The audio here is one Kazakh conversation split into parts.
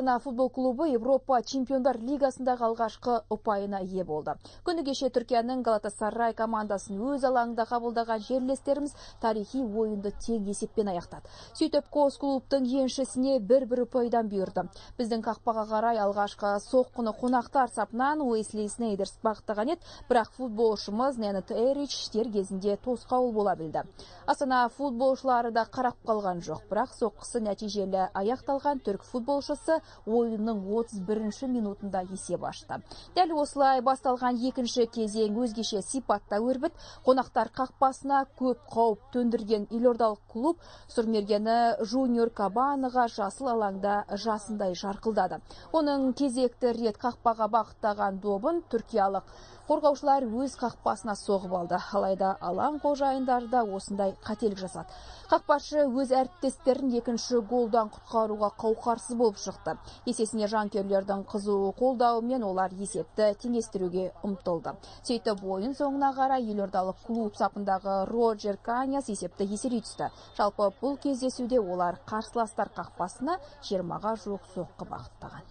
Астана футбол клубы Европа чемпиондар лигасындағы алғашқы ұпайына ие болды. Күні кеше Түркияның Галатасарай командасын өз алаңында қабылдаған жерлестеріміз тарихи ойынды тең есеппен аяқтады. Сөйтіп қос клубтың еншісіне бір ұпайдан бұйырды. Біздің қақпаға қарай алғашқы соққыны қонақтар сапынан Уэсли Снейдерс бағыттаған еді, бірақ футболшымыз Ненет Эрич дер кезінде тосқауыл бола білді. Астана футболшылары да қарап қалған жоқ, бірақ соққысы нәтижелі аяқталған түрік футболшысы ойынның 31-ші минутында есеп ашты. Дәл осылай басталған екінші кезең өзгеше сипатта өрбіт. Қонақтар қақпасына көп қауіп төндірген елордалық клуб сұрмергені Жуниор Кабаныға жасыл алаңда жасындай жарқылдады. Оның кезекті рет қақпаға бағыттаған добын түркиялық қорғаушылар өз қақпасына соғып алды. Алайда алаң қожайындары да осындай қателік жасады. Қақпашы өз әріптестерін екінші голдан құтқаруға қауқарсыз болып шықты. Есесіне жанкүйерлердің қызу қолдауымен олар есепті теңестіруге ұмтылды. Сөйтіп ойын соңына қарай елордалық клуб сапындағы Роджер Каньяс есепті еселей түсті. Жалпы бұл кездесуде олар қарсыластар қақпасына 20-ға жуық соққы бағыттаған.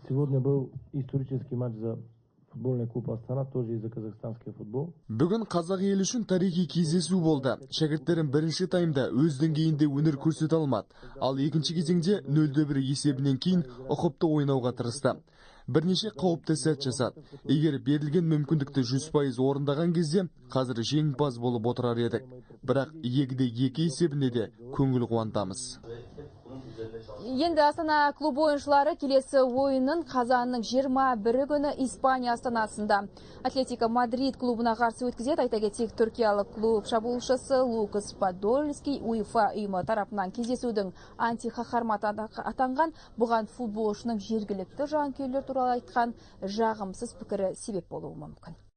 Сегодня был исторический матч за футбольный клуб Астана, тоже и за казахстанский футбол. Бүгін қазақ елі үшін тарихи кездесу болды. Шәкірттерім бірінші таймда өз деңгейінде өнер көрсете алмады. Ал екінші кезеңде 0-1 есебінен кейін ұқыпты ойнауға тырысты. Бірнеше қауіпті сәт жасады. Егер берілген мүмкіндікті 100% орындаған кезде қазір жеңімпаз болып отырар едік. Бірақ 2-2 есебінде де көңіл қуантамыз. Енді Астана клуб ойыншылары келесі ойынын қазанның 21 күні Испания астанасында Атлетико Мадрид клубына қарсы өткізеді. Айта кетейік, түркиялық клуб шабуылшысы Лукас Подольский УЕФА ұйымы тарапынан кездесудің антиқаһарманы атанған. Бұған футболшының жергілікті жанкүйерлер туралы айтқан жағымсыз пікірі себеп болуы мүмкін.